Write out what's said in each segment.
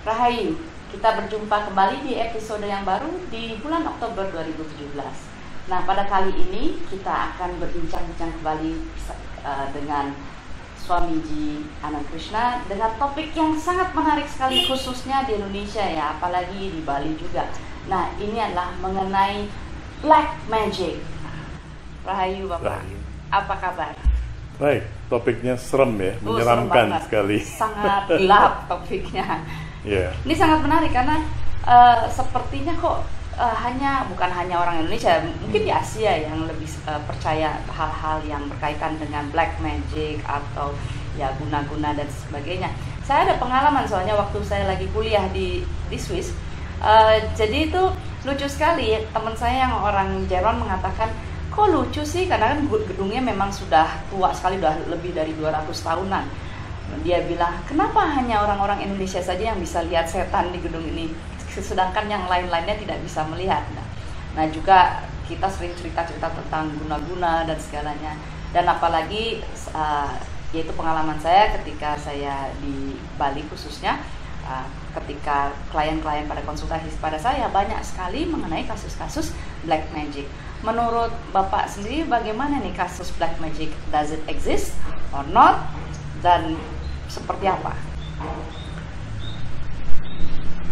Rahayu, kita berjumpa kembali di episode yang baru di bulan Oktober 2017. Nah, pada kali ini kita akan berbincang-bincang kembali dengan Swamiji Anand Krishna dengan topik yang sangat menarik sekali, khususnya di Indonesia ya, apalagi di Bali juga. Nah, ini adalah mengenai Black Magic. Rahayu Bapak, Rahayu. Apa kabar? Baik, topiknya serem ya, menyeramkan sekali. Sangat gelap topiknya. Yeah. Ini sangat menarik karena sepertinya kok bukan hanya orang Indonesia, mungkin di Asia yang lebih percaya hal-hal yang berkaitan dengan black magic atau ya guna-guna dan sebagainya. Saya ada pengalaman soalnya waktu saya lagi kuliah di Swiss. Jadi itu lucu sekali, teman saya yang orang Jerman mengatakan, kok lucu sih, karena kan gedungnya memang sudah tua sekali, udah lebih dari 200 tahunan. Dia bilang, kenapa hanya orang-orang Indonesia saja yang bisa lihat setan di gedung ini, sedangkan yang lain-lainnya tidak bisa melihat. Nah juga kita sering cerita-cerita tentang guna-guna dan segalanya. Dan apalagi yaitu pengalaman saya ketika saya di Bali khususnya, ketika klien-klien pada konsultasi pada saya banyak sekali mengenai kasus-kasus black magic. Menurut Bapak sendiri bagaimana nih kasus black magic? Does it exist or not? Dan seperti apa?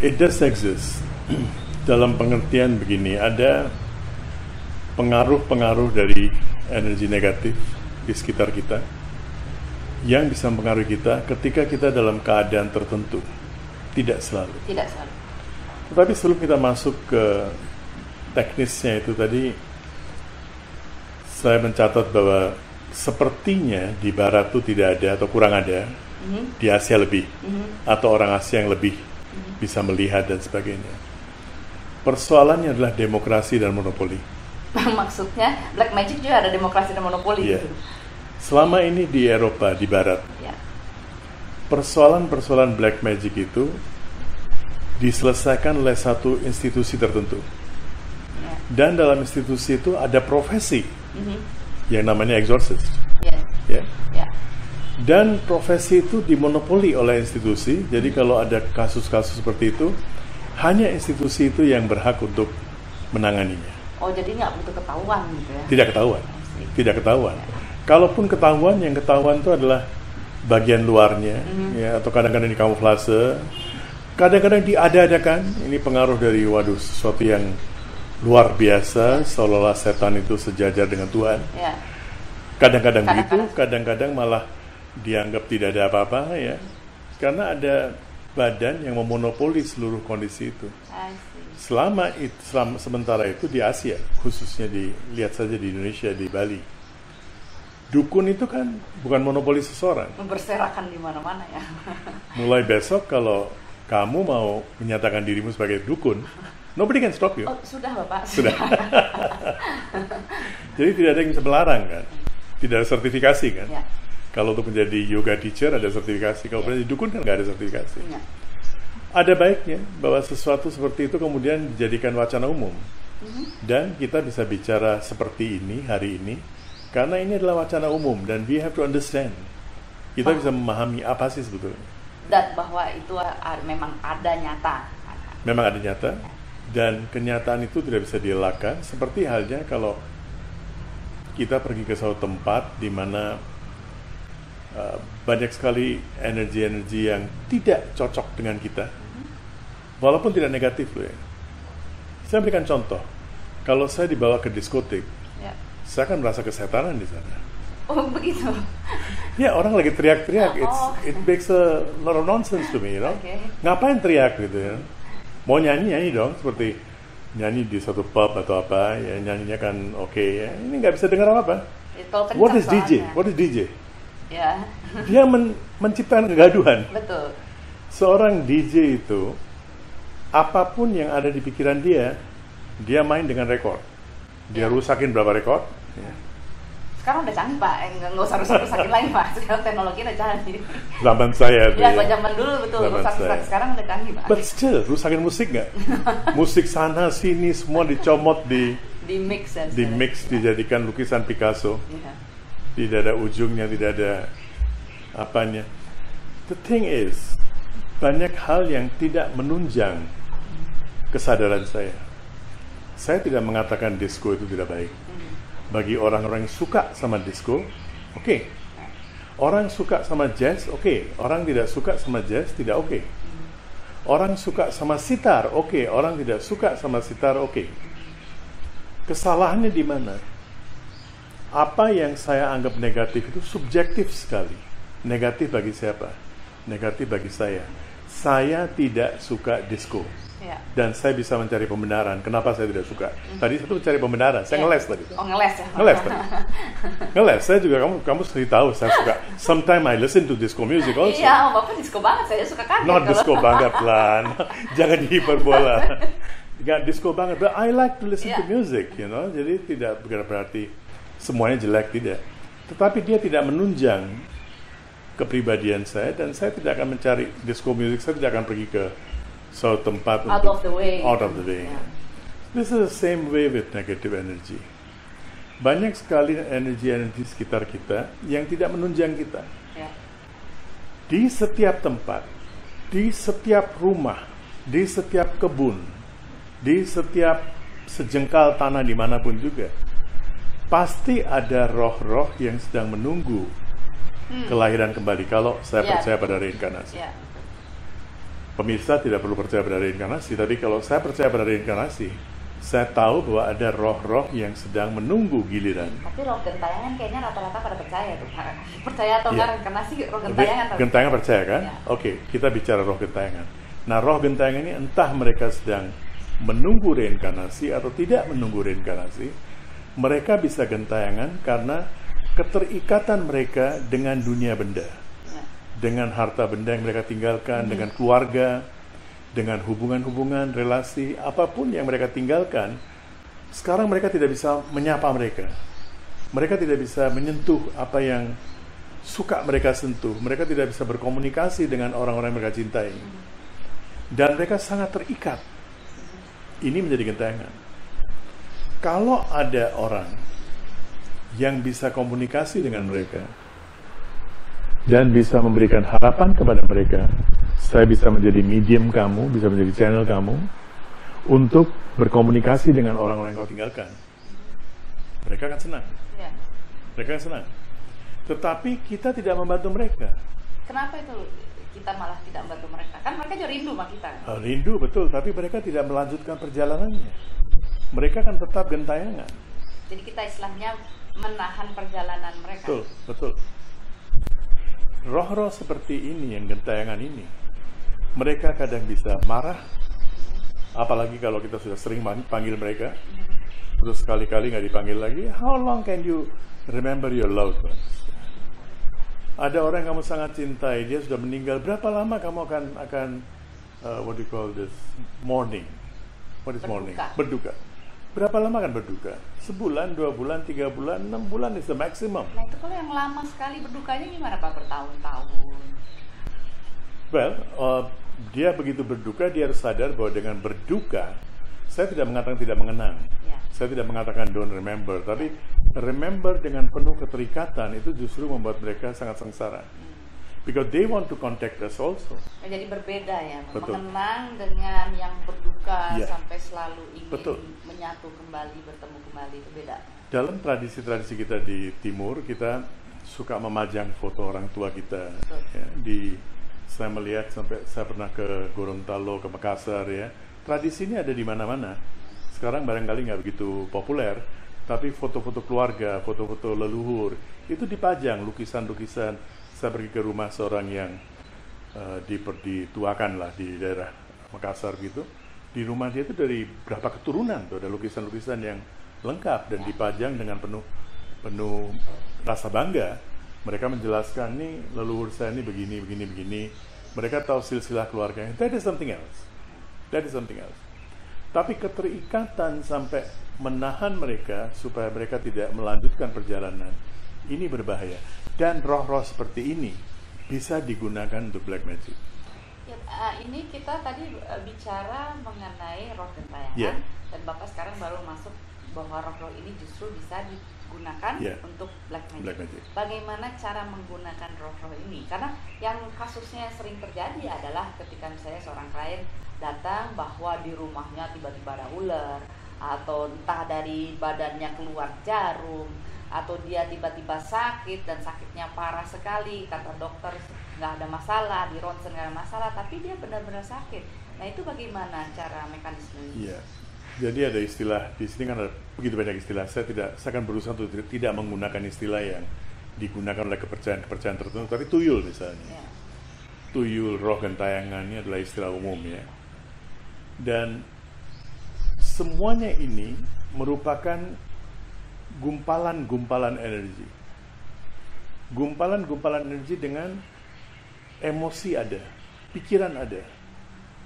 It does exist. Dalam pengertian begini, ada pengaruh-pengaruh dari energi negatif di sekitar kita yang bisa mempengaruhi kita ketika kita dalam keadaan tertentu. Tidak selalu. Tidak selalu. Tetapi sebelum kita masuk ke teknisnya itu tadi, saya mencatat bahwa sepertinya di Barat itu tidak ada atau kurang ada, di Asia lebih, atau orang Asia yang lebih bisa melihat dan sebagainya. Persoalannya adalah demokrasi dan monopoli. Maksudnya black magic juga ada demokrasi dan monopoli gitu. Selama ini di Eropa, di Barat, persoalan-persoalan black magic itu diselesaikan oleh satu institusi tertentu. Dan dalam institusi itu ada profesi yang namanya exorcist. Dan profesi itu dimonopoli oleh institusi. Jadi kalau ada kasus-kasus seperti itu, hanya institusi itu yang berhak untuk menanganinya. Oh, jadi nggak butuh ketahuan gitu ya? Tidak ketahuan. Tidak ketahuan. Kalaupun ketahuan, yang ketahuan itu adalah bagian luarnya, ya, atau kadang-kadang di kamuflase, kadang-kadang diada-adakan. Ini pengaruh dari sesuatu yang luar biasa, seolah-olah setan itu sejajar dengan Tuhan. Kadang-kadang begitu, kadang-kadang malah dianggap tidak ada apa-apa, ya, karena ada badan yang memonopoli seluruh kondisi itu. Sementara itu di Asia, khususnya lihat saja di Indonesia, di Bali, dukun itu kan bukan monopoli seseorang. Berserakan di mana-mana ya. Mulai besok kalau kamu mau menyatakan dirimu sebagai dukun, nobody can stop you. Oh, sudah Bapak. Sudah. Jadi tidak ada yang bisa melarang kan. Tidak ada sertifikasi kan. Kalau untuk menjadi yoga teacher ada sertifikasi. Kalau menjadi dukun kan nggak ada sertifikasi. Ada baiknya bahwa sesuatu seperti itu kemudian dijadikan wacana umum. Dan kita bisa bicara seperti ini hari ini. Karena ini adalah wacana umum dan we have to understand. Kita bisa memahami apa sih sebetulnya. Dan bahwa itu memang ada nyata. Memang ada nyata. Dan kenyataan itu tidak bisa dielakkan. Seperti halnya kalau kita pergi ke suatu tempat di mana banyak sekali energi-energi yang tidak cocok dengan kita, walaupun tidak negatif loh ya. Saya berikan contoh. Kalau saya dibawa ke diskotik, saya akan merasa kesetanan di sana. Oh begitu? Ya, orang lagi teriak-teriak. It makes a lot of nonsense to me, you know. Ngapain teriak gitu ya? Mau nyanyi dong, seperti nyanyi di suatu pub atau apa, ya nyanyinya kan oke, ya. Ini nggak bisa dengar apa-apa. What is DJ? What is DJ? Dia menciptakan kegaduhan. Betul. Seorang DJ itu, apapun yang ada di pikiran dia main dengan rekor. Dia rusakin berapa rekor? Sekarang udah canggih Pak, nggak usah rusak-rusakin lagi Pak. Sekarang teknologi udah canggih. Zaman saya tuh ya. Zaman dulu betul, rusak-rusak. Sekarang udah canggih Pak. But still, rusakin musik nggak? Musik sana sini semua dicomot, di mix, dijadikan lukisan Picasso. Tidak ada ujungnya, tidak ada apanya. The thing is, banyak hal yang tidak menunjang kesadaran saya. Saya tidak mengatakan disco itu tidak baik. Bagi orang-orang yang suka sama disco, oke. Orang suka sama jazz, oke. Orang tidak suka sama jazz, tidak oke. Orang suka sama sitar, oke. Orang tidak suka sama sitar, oke. Kesalahannya di mana? Apa yang saya anggap negatif itu subjektif sekali. Negatif bagi siapa? Negatif bagi saya. Saya tidak suka disco. Ya. Dan saya bisa mencari pembenaran. Kenapa saya tidak suka? Tadi saya mencari pembenaran. Saya ngeles tadi. Oh, ngeles ya? Ngeles tadi. Ngeles. Saya juga, kamu sendiri tahu saya suka. Sometimes I listen to disco music also. Iya, Bapak disco banget. Saya suka kaget. Not disco banget, Lan. Jangan dihiperbola. Gak disco banget. But I like to listen to music, you know. Jadi tidak berarti semuanya jelek, tidak. Tetapi dia tidak menunjang kepribadian saya, dan saya tidak akan mencari disco music. Saya tidak akan pergi ke suatu tempat out of the way. Yeah. This is the same way with negative energy. Banyak sekali energi-energi sekitar kita yang tidak menunjang kita. Yeah. Di setiap tempat, di setiap rumah, di setiap kebun, di setiap sejengkal tanah dimanapun juga, pasti ada roh-roh yang sedang menunggu kelahiran kembali. Kalau saya percaya pada reinkarnasi. Yeah. Pemirsa tidak perlu percaya pada reinkarnasi, tapi kalau saya percaya pada reinkarnasi, saya tahu bahwa ada roh-roh yang sedang menunggu giliran. Tapi roh gentayangan kayaknya rata-rata pada percaya tuh. Percaya atau enggak reinkarnasi, roh gentayangan. Gentayangan percaya kan? Ya. Oke, kita bicara roh gentayangan. Nah, roh gentayangan ini entah mereka sedang menunggu reinkarnasi atau tidak menunggu reinkarnasi, mereka bisa gentayangan karena keterikatan mereka dengan dunia benda. Dengan harta benda yang mereka tinggalkan, dengan keluarga, dengan hubungan-hubungan, relasi, apapun yang mereka tinggalkan, sekarang mereka tidak bisa menyapa mereka. Mereka tidak bisa menyentuh apa yang suka mereka sentuh. Mereka tidak bisa berkomunikasi dengan orang-orang yang mereka cintai. Dan mereka sangat terikat. Ini menjadi gentayangan. Kalau ada orang yang bisa komunikasi dengan mereka, dan bisa memberikan harapan kepada mereka, saya bisa menjadi medium kamu, bisa menjadi channel kamu, untuk berkomunikasi dengan orang-orang yang kau tinggalkan. Mereka akan senang. Ya. Mereka akan senang. Tetapi kita tidak membantu mereka. Kenapa itu kita malah tidak membantu mereka? Kan mereka juga rindu sama kita. Rindu, betul. Tapi mereka tidak melanjutkan perjalanannya. Mereka akan tetap gentayangan. Jadi kita istilahnya menahan perjalanan mereka. Betul, betul. Roh-roh seperti ini, yang gentayangan ini, mereka kadang bisa marah, apalagi kalau kita sudah sering panggil mereka, terus sekali-kali nggak dipanggil lagi. How long can you remember your loved ones? Ada orang yang kamu sangat cintai, dia sudah meninggal, berapa lama kamu akan what do you call this, mourning? What is mourning? Berduka. Berapa lama akan berduka? Sebulan, 2 bulan, 3 bulan, 6 bulan is the maximum. Nah itu kalau yang lama sekali berdukanya gimana Pak? Bertahun-tahun? Well, dia begitu berduka, dia harus sadar bahwa dengan berduka, saya tidak mengatakan tidak mengenang. Ya. Saya tidak mengatakan don't remember, tapi remember dengan penuh keterikatan itu justru membuat mereka sangat sengsara. Because they want to contact us also. Jadi berbeda ya, mengenang dengan yang berduka sampai selalu ingin menyatu kembali, bertemu kembali, itu beda. Dalam tradisi-tradisi kita di Timur, kita suka memajang foto orang tua kita. Ya, saya melihat sampai saya pernah ke Gorontalo, ke Makassar ya. Tradisi ini ada di mana-mana. Sekarang barangkali nggak begitu populer, tapi foto-foto keluarga, foto-foto leluhur itu dipajang, lukisan-lukisan. Saya pergi ke rumah seorang yang dituakan lah di daerah Makassar gitu. Di rumah dia itu dari berapa keturunan tuh, ada lukisan-lukisan yang lengkap dan dipajang dengan penuh rasa bangga. Mereka menjelaskan nih leluhur saya ini begini. Mereka tahu silsilah keluarganya. That is something else. Tapi keterikatan sampai menahan mereka supaya mereka tidak melanjutkan perjalanan, ini berbahaya. Dan roh-roh seperti ini bisa digunakan untuk black magic. Ya, ini kita tadi bicara mengenai roh gentayangan, dan Bapak sekarang baru masuk bahwa roh-roh ini justru bisa digunakan untuk black magic. Bagaimana cara menggunakan roh-roh ini? Karena yang kasusnya sering terjadi adalah ketika misalnya seorang klien datang bahwa di rumahnya tiba-tiba ada ular, atau entah dari badannya keluar jarum, atau dia tiba-tiba sakit dan sakitnya parah sekali, kata dokter nggak ada masalah, di ronsen nggak ada masalah, tapi dia benar-benar sakit. Nah itu bagaimana cara mekanismenya? Iya. Jadi ada istilah di sini kan ada begitu banyak istilah. Saya akan berusaha untuk tidak menggunakan istilah yang digunakan oleh kepercayaan tertentu. Tapi tuyul misalnya, tuyul, roh gentayangan ini adalah istilah umum ya. Dan semuanya ini merupakan gumpalan-gumpalan energi. Gumpalan-gumpalan energi dengan emosi ada, pikiran ada.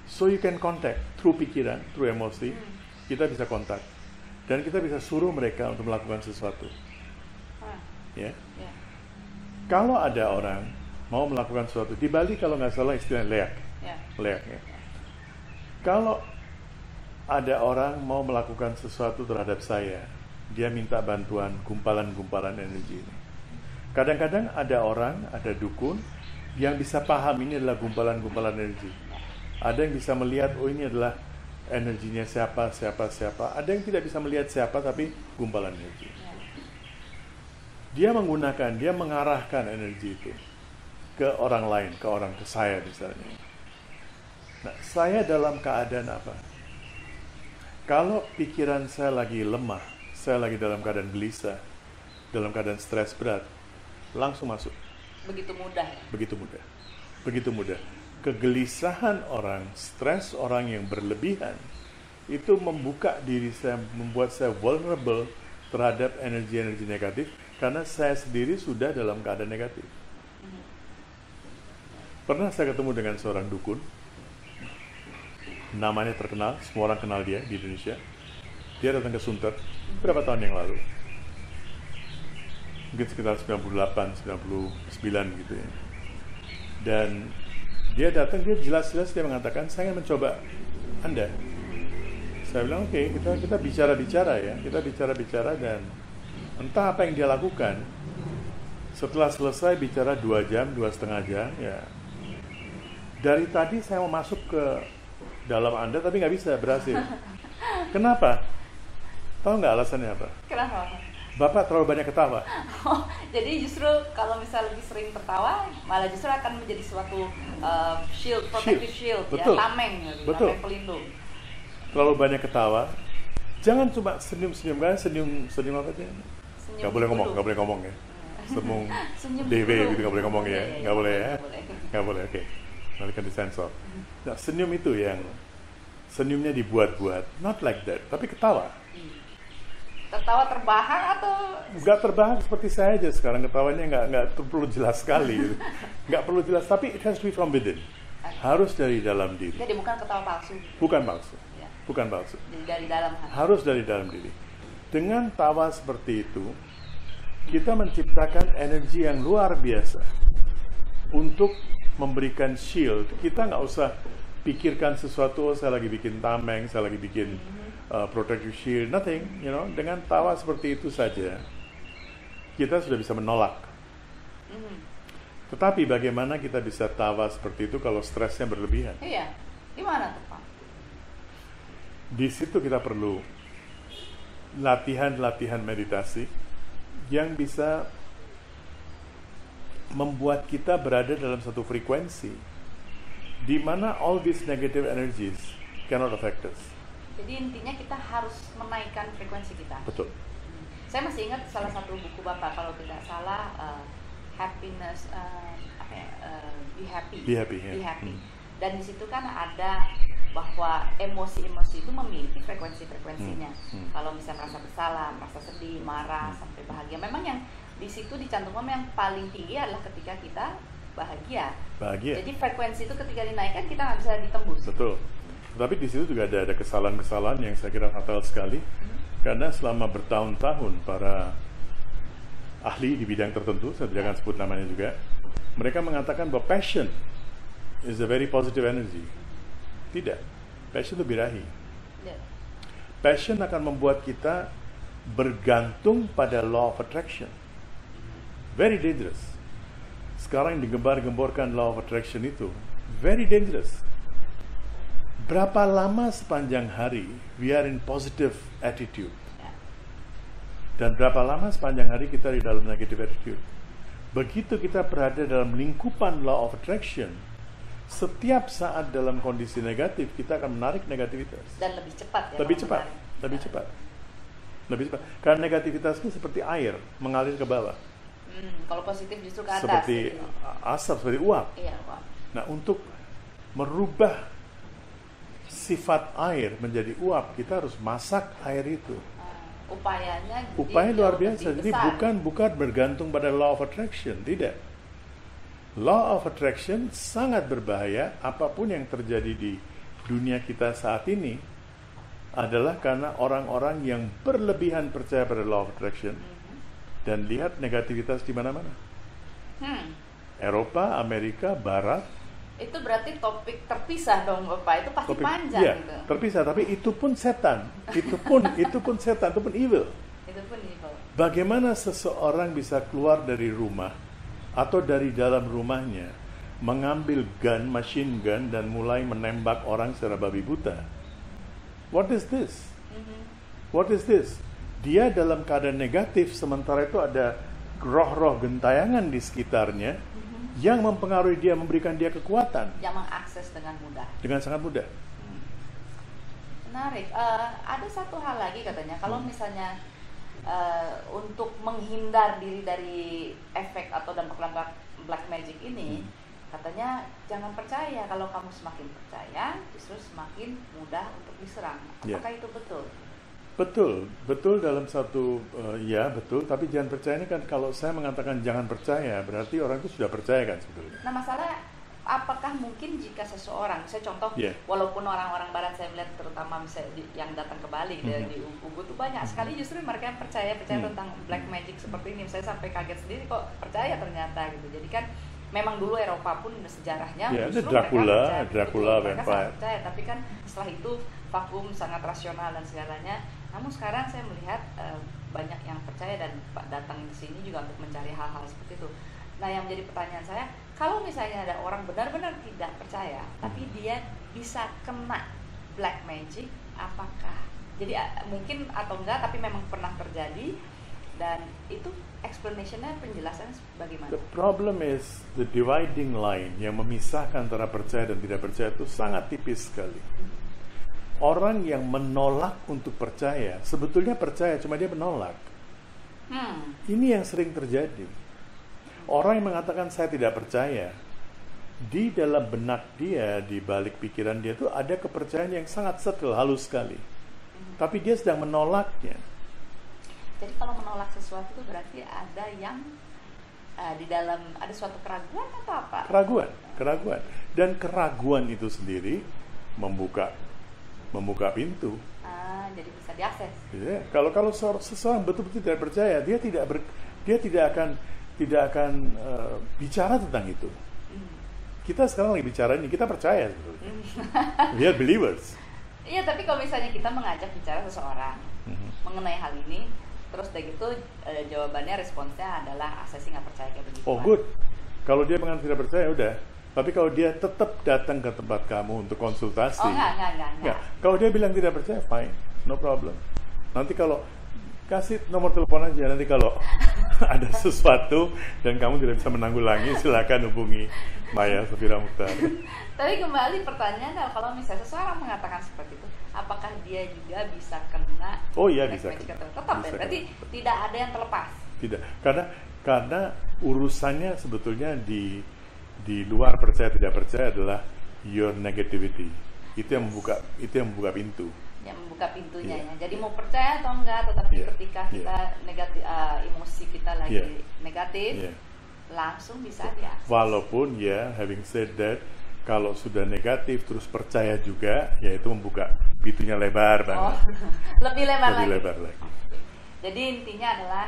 So you can contact through pikiran, through emosi. Kita bisa kontak dan kita bisa suruh mereka untuk melakukan sesuatu. Ya. Kalau ada orang mau melakukan sesuatu di Bali, kalau nggak salah istilah leak, leak. Ya. Kalau ada orang mau melakukan sesuatu terhadap saya, dia minta bantuan gumpalan-gumpalan energi ini. Kadang-kadang ada orang, ada dukun yang bisa paham ini adalah gumpalan-gumpalan energi. Ada yang bisa melihat, oh ini adalah energinya siapa. Ada yang tidak bisa melihat siapa, tapi gumpalan energi. Dia menggunakan, dia mengarahkan energi itu ke orang lain, ke saya misalnya. Nah, saya dalam keadaan apa? Kalau pikiran saya lagi lemah, saya lagi dalam keadaan gelisah, dalam keadaan stres berat, langsung masuk. Begitu mudah ya? Begitu mudah. Kegelisahan orang, stres orang yang berlebihan, itu membuka diri saya, membuat saya vulnerable terhadap energi-energi negatif, karena saya sendiri sudah dalam keadaan negatif. Pernah saya ketemu dengan seorang dukun, namanya terkenal, semua orang kenal dia di Indonesia. Dia datang ke Sunter beberapa tahun yang lalu, mungkin sekitar 98, 99 gitu ya. Dan dia datang, dia jelas-jelas dia mengatakan, saya ingin mencoba Anda. Saya bilang, oke, kita bicara-bicara ya. Kita bicara-bicara dan entah apa yang dia lakukan. Setelah selesai bicara 2 jam, 2,5 jam, ya. Dari tadi saya mau masuk ke dalam Anda, tapi nggak bisa, berhasil. Kenapa? Tahu nggak alasannya apa? Kenapa? Bapak terlalu banyak ketawa. Oh, jadi justru kalau misal lebih sering tertawa, malah justru akan menjadi suatu protective shield. Betul. Ya, tameng pelindung. Terlalu banyak ketawa. Jangan cuma senyum-senyum kan, senyum apa sih? Nggak boleh ngomong ya. Senyum DW gitu nggak boleh ngomong ya. Nggak boleh ya. Nggak boleh, oke. Nanti kan disensor. Nah, senyum itu yang senyumnya dibuat-buat, not like that, tapi ketawa. Tertawa terbahak atau? Nggak terbahak seperti saya aja sekarang, ketawanya nggak perlu jelas sekali gitu. Nggak perlu jelas, tapi it has to be from within. Harus dari dalam diri. Jadi bukan ketawa palsu. Bukan palsu. Jadi dari dalam hati. Harus dari dalam diri. Dengan tawa seperti itu, kita menciptakan energi yang luar biasa untuk memberikan shield. Kita nggak usah pikirkan sesuatu, saya lagi bikin tameng, saya lagi bikin protective shield, nothing, dengan tawa seperti itu saja kita sudah bisa menolak. Tetapi bagaimana kita bisa tawa seperti itu kalau stresnya berlebihan? Iya, gimana tuh Pak? Di situ kita perlu latihan meditasi yang bisa membuat kita berada dalam satu frekuensi di mana all these negative energies cannot affect us. Jadi intinya kita harus menaikkan frekuensi kita. Betul. Saya masih ingat salah satu buku Bapak, kalau tidak salah, happiness, be happy. Be happy. Dan di situ kan ada bahwa emosi-emosi itu memiliki frekuensi-frekuensinya. Kalau misalnya merasa bersalah, merasa sedih, marah, sampai bahagia. Memang yang di situ dicantumkan yang paling tinggi adalah ketika kita bahagia. Jadi frekuensi itu ketika dinaikkan kita nggak bisa ditembus. Betul. Tapi di situ juga ada kesalahan-kesalahan yang saya kira fatal sekali, karena selama bertahun-tahun para ahli di bidang tertentu, saya tidak akan sebut namanya juga, mereka mengatakan bahwa passion is a very positive energy. Tidak, passion itu birahi. Passion akan membuat kita bergantung pada law of attraction. Very dangerous. Sekarang yang digembar-gemborkan law of attraction itu very dangerous. Berapa lama sepanjang hari we are in positive attitude, dan berapa lama sepanjang hari kita di dalam negative attitude. Begitu kita berada dalam lingkupan law of attraction, setiap saat dalam kondisi negatif kita akan menarik negativitas. Dan lebih cepat ya. Lebih cepat. Karena negativitas itu seperti air mengalir ke bawah. Kalau positif justru ke atas. Seperti asap, seperti uap. Iya, uap. Nah, untuk merubah sifat air menjadi uap, kita harus masak air itu. Upaya luar biasa. Jadi bukan bergantung pada law of attraction, tidak. Law of attraction sangat berbahaya. Apapun yang terjadi di dunia kita saat ini adalah karena orang-orang yang berlebihan percaya pada law of attraction dan lihat negativitas di mana-mana. Eropa, Amerika, Barat. Itu berarti topik terpisah dong Bapak, itu pasti panjang iya, gitu. Terpisah, tapi itu pun setan. Itu pun setan, itu pun evil. Itu pun evil. Bagaimana seseorang bisa keluar dari rumah atau dari dalam rumahnya, mengambil gun, machine gun, dan mulai menembak orang secara babi buta? What is this? What is this? Dia dalam keadaan negatif, sementara itu ada roh-roh gentayangan di sekitarnya yang mempengaruhi dia, memberikan dia kekuatan, yang mengakses dengan mudah, dengan sangat mudah. Menarik. Ada satu hal lagi katanya, kalau misalnya untuk menghindar diri dari efek atau dampak black magic ini, katanya jangan percaya. Kalau kamu semakin percaya, justru semakin mudah untuk diserang. Apakah itu betul? Betul dalam satu, ya betul, tapi jangan percaya ini kan, kalau saya mengatakan jangan percaya, berarti orang itu sudah percaya kan sebetulnya. Nah, masalah apakah mungkin jika seseorang, saya contoh, walaupun orang-orang barat saya melihat terutama misalnya yang datang ke Bali di Ubud itu banyak sekali justru mereka yang percaya tentang black magic seperti ini. Saya sampai kaget sendiri kok percaya ternyata gitu. Jadi kan memang dulu Eropa pun sejarahnya justru Dracula mereka sangat percaya, tapi kan setelah itu vakum, sangat rasional dan segalanya. Namun sekarang saya melihat banyak yang percaya dan datang ke sini juga untuk mencari hal-hal seperti itu. Nah, yang menjadi pertanyaan saya, kalau misalnya ada orang benar-benar tidak percaya, tapi dia bisa kena black magic, apakah? Jadi mungkin atau enggak, tapi memang pernah terjadi, dan itu explanation-nya, penjelasannya bagaimana? The problem is the dividing line yang memisahkan antara percaya dan tidak percaya itu sangat tipis sekali. Orang yang menolak untuk percaya, sebetulnya percaya, cuma dia menolak. Ini yang sering terjadi. Orang yang mengatakan saya tidak percaya, di dalam benak dia, di balik pikiran dia itu ada kepercayaan yang sangat subtle, halus sekali. Tapi dia sedang menolaknya. Jadi kalau menolak sesuatu itu berarti ada yang di dalam, ada suatu keraguan atau apa? Keraguan. Dan keraguan itu sendiri membuka pintu. Jadi bisa diakses. Ya, kalau seseorang betul-betul tidak percaya, dia tidak akan bicara tentang itu. Kita sekarang lagi bicara ini, kita percaya sebetulnya. We are believers. Iya, tapi kalau misalnya kita mengajak bicara seseorang mengenai hal ini, terus dari itu jawabannya, responsnya adalah saya sih nggak percaya kayak begitu. Oh good. Kalau dia mengatakan tidak percaya, udah. Tapi kalau dia tetap datang ke tempat kamu untuk konsultasi, enggak. Kalau dia bilang tidak percaya, fine, no problem. Nanti kalau kasih nomor telepon aja, nanti kalau ada sesuatu dan kamu tidak bisa menanggulangi, silakan hubungi Maya Safira Mukhtar. Tapi kembali pertanyaan, kalau misalnya seseorang mengatakan seperti itu, apakah dia juga bisa kena? Oh iya, bisa kena. Tetap ya, berarti tidak ada yang terlepas. Tidak, karena urusannya sebetulnya di luar percaya tidak percaya adalah your negativity. Itu yang membuka pintu. Yang membuka pintunya ya. Jadi mau percaya atau enggak, tetapi ketika kita negatif, emosi kita lagi negatif, langsung bisa diakses. Walaupun having said that, kalau sudah negatif terus percaya juga, ya itu membuka pintunya lebar banget. Lebih lebar lagi. Jadi intinya adalah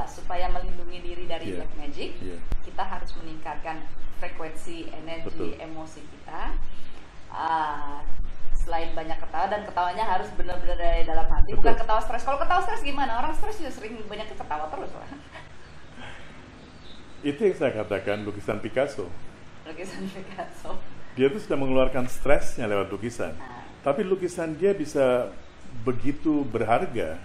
supaya melindungi diri dari black magic, kita harus meningkatkan frekuensi energi emosi kita. Selain banyak ketawa, dan ketawanya harus benar-benar dari dalam hati. Betul. Bukan ketawa stres. Kalau ketawa stres gimana? Orang stres juga sering banyaknya ketawa terus lah. Itu yang saya katakan lukisan Picasso. Lukisan Picasso. Dia tuh sudah mengeluarkan stresnya lewat lukisan. Tapi lukisan dia bisa begitu berharga.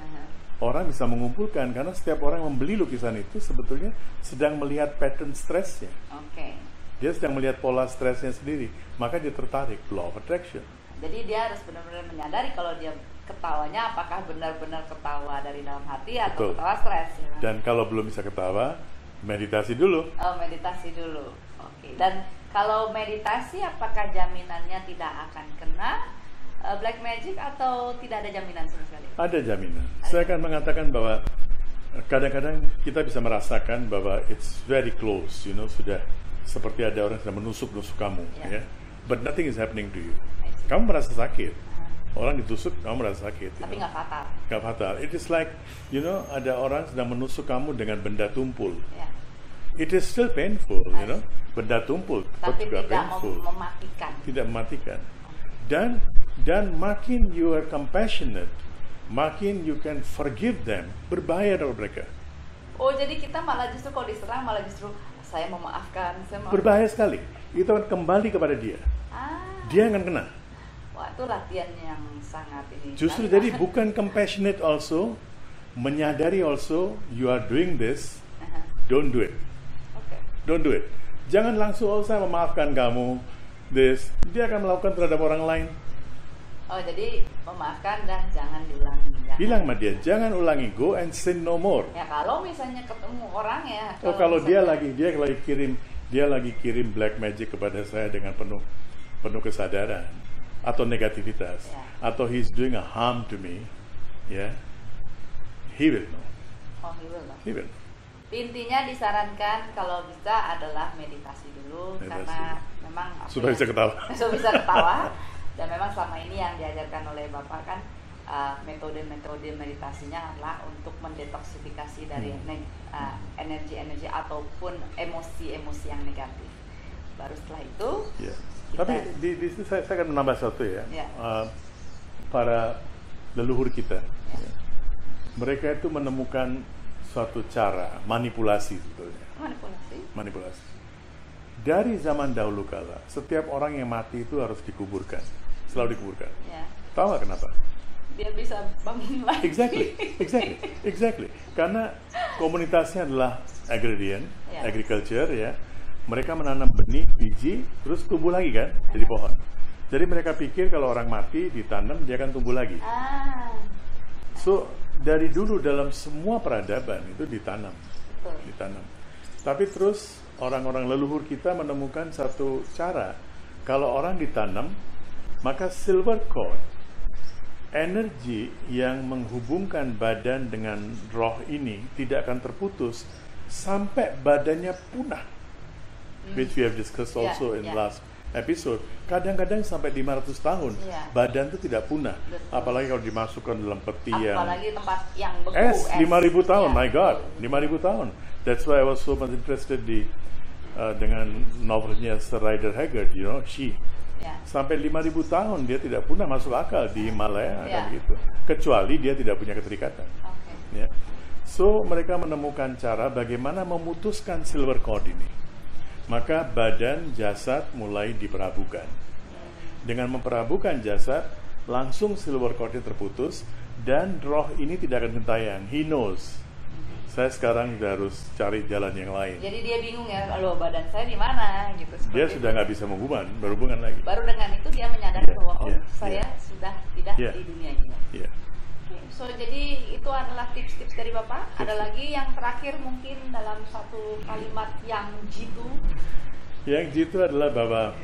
Orang bisa mengumpulkan karena setiap orang yang membeli lukisan itu sebetulnya sedang melihat pattern stresnya. Oke. Dia sedang melihat pola stresnya sendiri, maka dia tertarik, law of attraction. Jadi dia harus benar-benar menyadari kalau dia ketawanya apakah benar-benar ketawa dari dalam hati atau Betul. ketawa stres. Ya? Dan kalau belum bisa ketawa, meditasi dulu. Oh, meditasi dulu. Oke. Dan kalau meditasi, apakah jaminannya tidak akan kena black magic atau tidak ada jaminan sama sekali? Ada jaminan. Saya akan mengatakan bahwa kadang-kadang kita bisa merasakan bahwa it's very close, sudah seperti ada orang yang sedang menusuk-nusuk kamu, ya. But nothing is happening to you. Kamu merasa sakit. Orang ditusuk, kamu merasa sakit. Tapi nggak fatal. Nggak fatal. It is like, ada orang sedang menusuk kamu dengan benda tumpul. Ya. It is still painful, Benda tumpul, Tapi juga tidak painful. mematikan. Tidak mematikan. Dan makin you are compassionate, makin you can forgive them, berbahaya dari mereka. Oh, jadi kita malah justru kalau diserang malah justru saya memaafkan, Berbahaya sekali. Itu akan kembali kepada dia. Dia akan kena. Wah, itu latihan yang sangat ini. Justru jadi bukan compassionate also, menyadari also you are doing this, don't do it. Okay. Don't do it. Jangan langsung, saya memaafkan kamu, this. Dia akan melakukan terhadap orang lain. Oh, jadi memaafkan dan jangan diulangi. Bilang sama dia, jangan ulangi, go and sin no more. Ya kalau misalnya ketemu orang ya. Kalau dia lagi kirim black magic kepada saya dengan penuh kesadaran atau negativitas, atau he's doing a harm to me, he will know. Oh, he will know. He will. Intinya disarankan kalau bisa adalah meditasi dulu, karena memang supaya bisa ketawa. Supaya bisa ketawa. Dan memang selama ini yang diajarkan oleh Bapak kan metode-metode meditasinya adalah untuk mendetoksifikasi dari energi-energi ataupun emosi-emosi yang negatif. Baru setelah itu Tapi di situ saya akan menambah satu para leluhur kita, mereka itu menemukan suatu cara manipulasi sebetulnya. Manipulasi. Dari zaman dahulu kala, setiap orang yang mati itu harus dikuburkan, selalu dikuburkan. Tahu nggak kenapa? Dia bisa bangun lagi. Exactly. Karena komunitasnya adalah agrarian, agriculture, Mereka menanam benih, biji, terus tumbuh lagi kan, jadi pohon. Jadi mereka pikir kalau orang mati ditanam dia akan tumbuh lagi. So dari dulu dalam semua peradaban itu ditanam. Tapi terus orang-orang leluhur kita menemukan satu cara. Kalau orang ditanam, maka silver cord, energi yang menghubungkan badan dengan roh ini tidak akan terputus sampai badannya punah. Which we have discussed also in last episode. Kadang-kadang sampai 500 tahun badan itu tidak punah. Apalagi kalau dimasukkan dalam peti apalagi tempat yang beku. 5.000 tahun, my God, 5.000 tahun. That's why I was so much interested dengan novelnya Sir Rider Haggard, She. Sampai 5.000 tahun dia tidak punah, masuk akal di Himalaya kan gitu. Kecuali dia tidak punya keterikatan. So mereka menemukan cara bagaimana memutuskan silver cord ini. Maka badan jasad mulai diperabukan. Dengan memperabukan jasad, langsung silver cordnya terputus dan roh ini tidak akan gentayangan. He knows. Saya sekarang sudah harus cari jalan yang lain. Jadi dia bingung loh, badan saya di mana gitu. Dia sudah nggak bisa berhubungan lagi. Baru dengan itu dia menyadari bahwa saya sudah tidak di dunia ini. So jadi itu adalah tips-tips dari Bapak. Ada lagi yang terakhir mungkin dalam satu kalimat yang jitu. Yang jitu adalah bahwa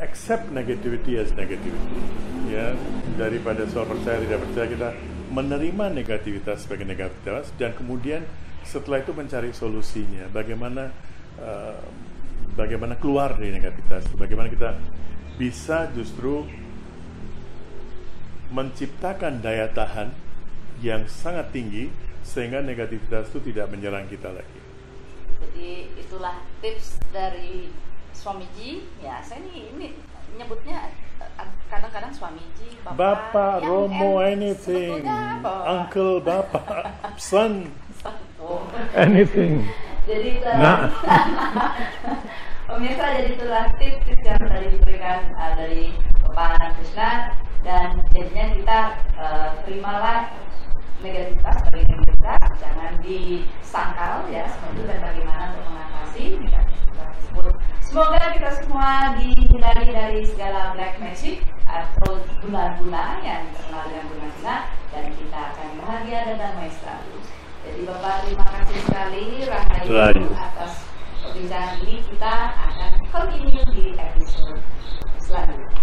accept negativity as negativity. Daripada soal percaya tidak percaya, kita menerima negativitas sebagai negativitas dan kemudian setelah itu mencari solusinya. Bagaimana keluar dari negativitas? Bagaimana kita bisa justru menciptakan daya tahan yang sangat tinggi sehingga negativitas itu tidak menyerang kita lagi. Jadi itulah tips dari Swamiji. Saya ini nyebutnya kadang kadang suamiji, Bapak, yang Romo, sebetulnya anything. apa? Uncle, Bapak, son, Oh. anything. Jadi Nah. pemirsa, jadi itulah tips-tips yang tadi diberikan dari Bapak Anand Krishna, dan jadinya kita terimalah negativitas sebagai kita, jangan disangkal ya seperti itu, dan bagaimana untuk mengatasi negativitas tersebut. Semoga kita semua dihindari dari segala black magic atau guna-guna yang terkenal dengan guna-guna, dan kita akan bahagia dan damai selalu. Jadi Bapak, terima kasih sekali Rahayu atas perbincangan ini. Kita akan continue di episode selanjutnya.